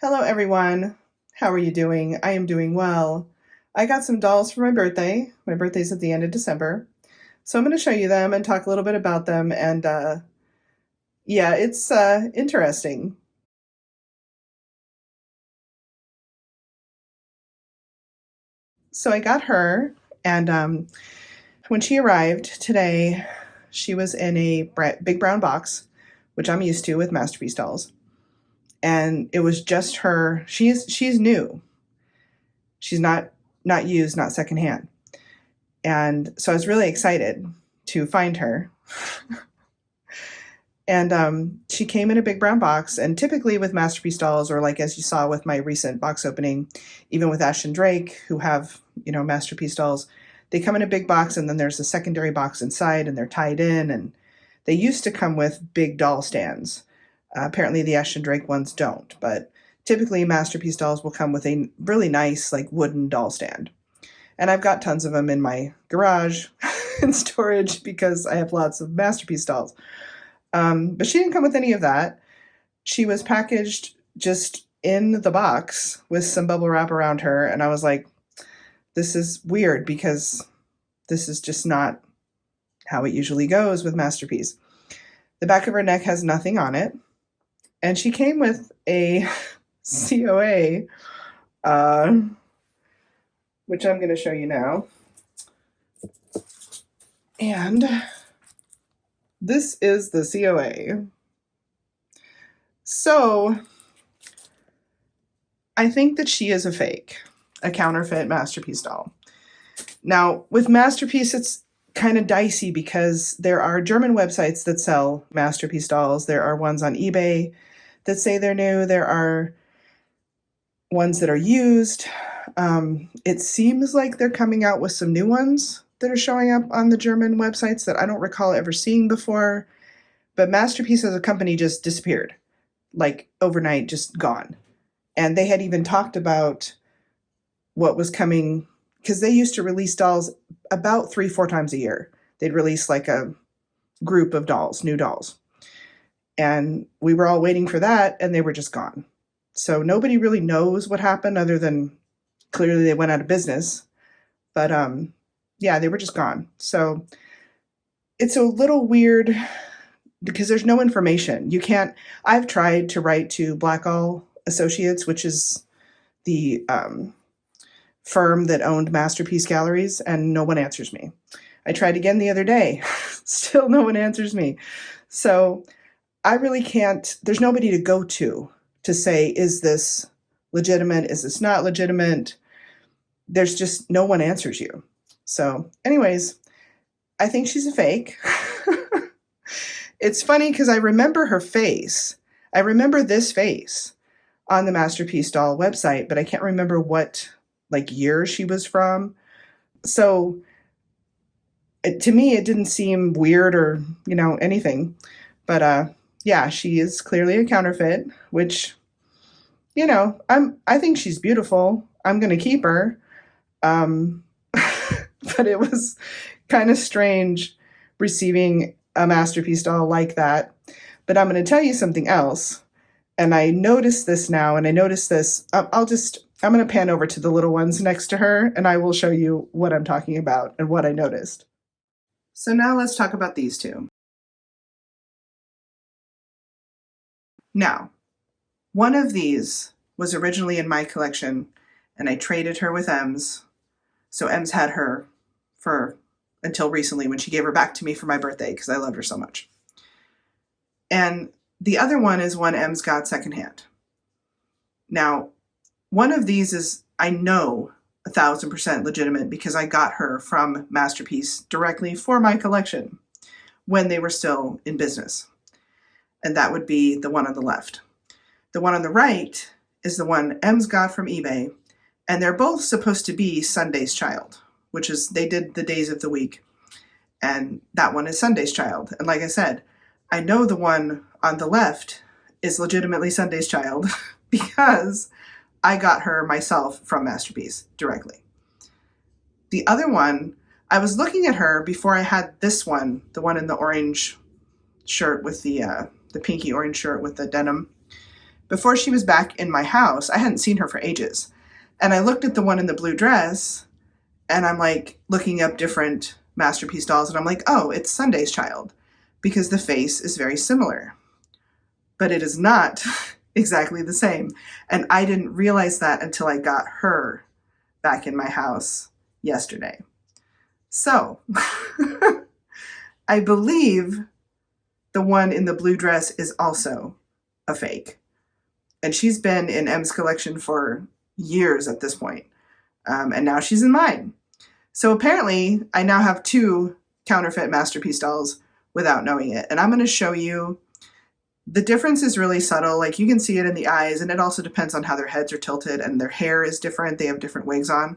Hello everyone. How are you doing? I am doing well. I got some dolls for my birthday. My birthday's at the end of December. So I'm going to show you them and talk a little bit about them and yeah, it's interesting. So I got her and when she arrived today, she was in a big brown box, which I'm used to with Masterpiece dolls. And it was just her. She's new. She's not used, not secondhand. And so I was really excited to find her. And she came in a big brown box. And typically with Masterpiece dolls, or like as you saw with my recent box opening, even with Ash and Drake, who have, Masterpiece dolls, they come in a big box and then there's a secondary box inside and they're tied in. And they used to come with big doll stands. Apparently the Ash and Drake ones don't, but typically Masterpiece dolls will come with a really nice like wooden doll stand. And I've got tons of them in my garage in storage because I have lots of Masterpiece dolls. But she didn't come with any of that. She was packaged just in the box with some bubble wrap around her. And I was like, this is weird because this is just not how it usually goes with Masterpiece. The back of her neck has nothing on it. And she came with a COA, which I'm going to show you now. And this is the COA. So I think that she is a fake, a counterfeit Masterpiece doll. Now, with Masterpiece, it's kind of dicey because there are German websites that sell Masterpiece dolls. There are ones on eBay that say they're new. There are ones that are used. It seems like they're coming out with some new ones that are showing up on the German websites that I don't recall ever seeing before. But Masterpiece as a company just disappeared, like overnight, just gone. And they had even talked about what was coming, because they used to release dolls about 3-4 times a year. They'd release like a group of dolls, new dolls. And we were all waiting for that, and they were just gone. So nobody really knows what happened other than clearly they went out of business. But yeah, they were just gone. So it's a little weird because there's no information. You can't, I've tried to write to Blackall Associates, which is the firm that owned Masterpiece Galleries, and no one answers me. I tried again the other day. Still no one answers me. So I really can't, there's nobody to go to say, is this legitimate? Is this not legitimate? There's just no one answers you. So anyways, I think she's a fake. It's funny because I remember her face. I remember this face on the Masterpiece doll website, but I can't remember what like year she was from. So to me, it didn't seem weird or, anything. But yeah, she is clearly a counterfeit, which, I think she's beautiful. I'm going to keep her. But it was kind of strange receiving a Masterpiece doll like that. But I'm going to tell you something else. And I noticed this now, and I noticed this. I'm going to pan over to the little ones next to her, and I will show you what I'm talking about and what I noticed. So now let's talk about these two. Now, one of these was originally in my collection, and I traded her with Ems. So Ems had her for until recently when she gave her back to me for my birthday because I loved her so much. And the other one is one Ems got secondhand. Now, one of these is, I know, 1,000% legitimate because I got her from Masterpiece directly for my collection when they were still in business. And that would be the one on the left. The one on the right is the one Ems got from eBay, and they're both supposed to be Sunday's Child, which is, they did the days of the week, and that one is Sunday's Child. And like I said, I know the one on the left is legitimately Sunday's Child because I got her myself from Masterpiece directly. The other one, I was looking at her before I had this one, the one in the orange shirt with the pinky orange shirt with the denim. before she was back in my house, I hadn't seen her for ages. And I looked at the one in the blue dress, and I'm like looking up different Masterpiece dolls, and I'm like, oh, it's Sunday's Child, because the face is very similar. But it is not exactly the same. And I didn't realize that until I got her back in my house yesterday. So I believe the one in the blue dress is also a fake. And she's been in M's collection for years at this point. And now she's in mine. So apparently I now have 2 counterfeit Masterpiece dolls without knowing it. And I'm going to show you. The difference is really subtle. Like, you can see it in the eyes, and it also depends on how their heads are tilted, and their hair is different. They have different wigs on.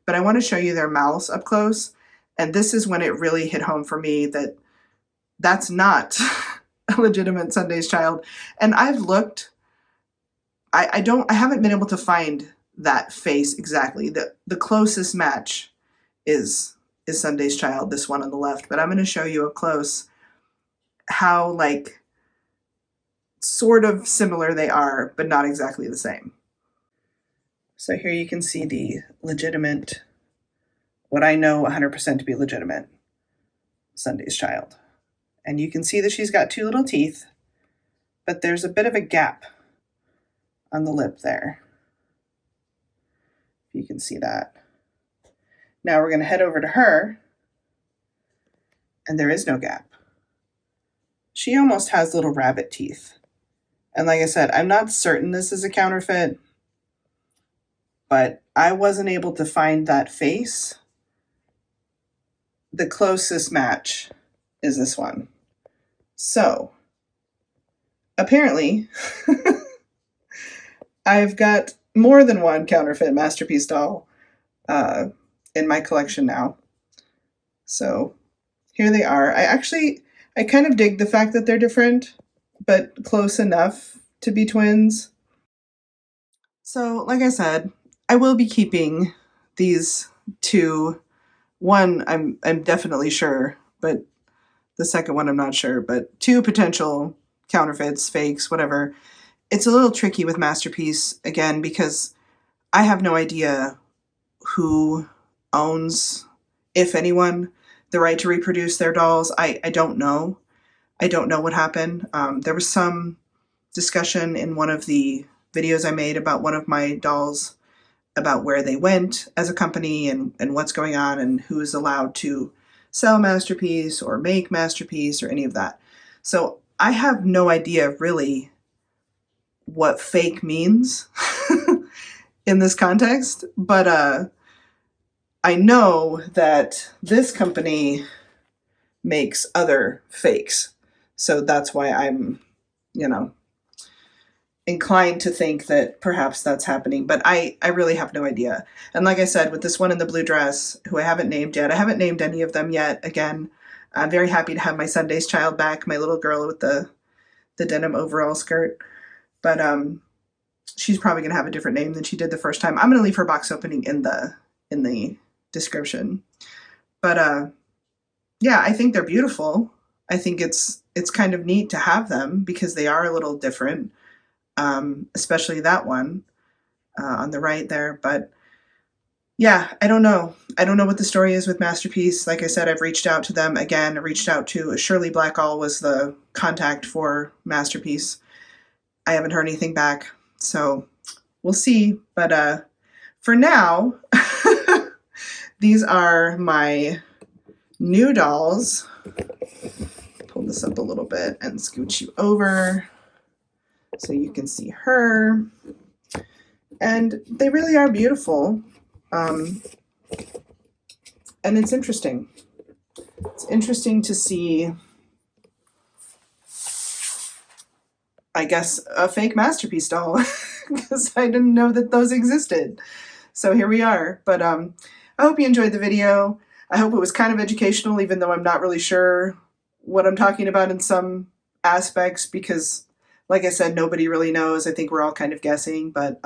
But I want to show you their mouths up close. And this is when it really hit home for me that that's not a legitimate Sunday's Child. And I've looked, I haven't been able to find that face exactly. The closest match is Sunday's Child, this one on the left. But I'm going to show you up close how, like, sort of similar they are, but not exactly the same. So here you can see the legitimate, what I know 100% to be legitimate Sunday's Child. And you can see that she's got 2 little teeth, but there's a bit of a gap on the lip there. You can see that. Now we're going to head over to her, and there is no gap. She almost has little rabbit teeth. And like I said, I'm not certain this is a counterfeit, but I wasn't able to find that face. The closest match is this one. So apparently I've got more than one counterfeit Masterpiece doll in my collection now. So here they are. I kind of dig the fact that they're different, but close enough to be twins. So, like I said, I will be keeping these 2. One, I'm definitely sure, but the second one I'm not sure. But 2 potential counterfeits, fakes, whatever. It's a little tricky with Masterpiece, again, because I have no idea who owns, if anyone, the right to reproduce their dolls. I don't know. I don't know what happened. There was some discussion in one of the videos I made about one of my dolls about where they went as a company and what's going on and who is allowed to sell Masterpiece or make Masterpiece or any of that. So I have no idea really what fake means in this context, but I know that this company makes other fakes. So that's why I'm, inclined to think that perhaps that's happening, but I really have no idea. And like I said, with this one in the blue dress, who I haven't named yet, I haven't named any of them yet. Again, I'm very happy to have my Sunday's Child back, my little girl with the denim overall skirt. But she's probably going to have a different name than she did the first time. I'm going to leave her box opening in the description. But yeah, I think they're beautiful. I think it's kind of neat to have them because they are a little different. Especially that one on the right there. But yeah, I don't know. I don't know what the story is with Masterpiece. Like I said, I've reached out to them again. I reached out to Shirley Blackall was the contact for Masterpiece. I haven't heard anything back, so we'll see. But for now, these are my new dolls. Pull this up a little bit and scooch you over so you can see her. And they really are beautiful. And it's interesting. It's interesting to see, I guess, a fake Masterpiece doll because I didn't know that those existed. So here we are. But I hope you enjoyed the video. I hope it was kind of educational, even though I'm not really sure what I'm talking about in some aspects because, like I said, nobody really knows. I think we're all kind of guessing, but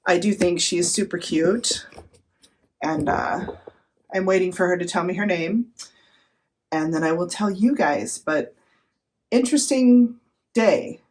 I do think she's super cute. And I'm waiting for her to tell me her name. And then I will tell you guys. But interesting day.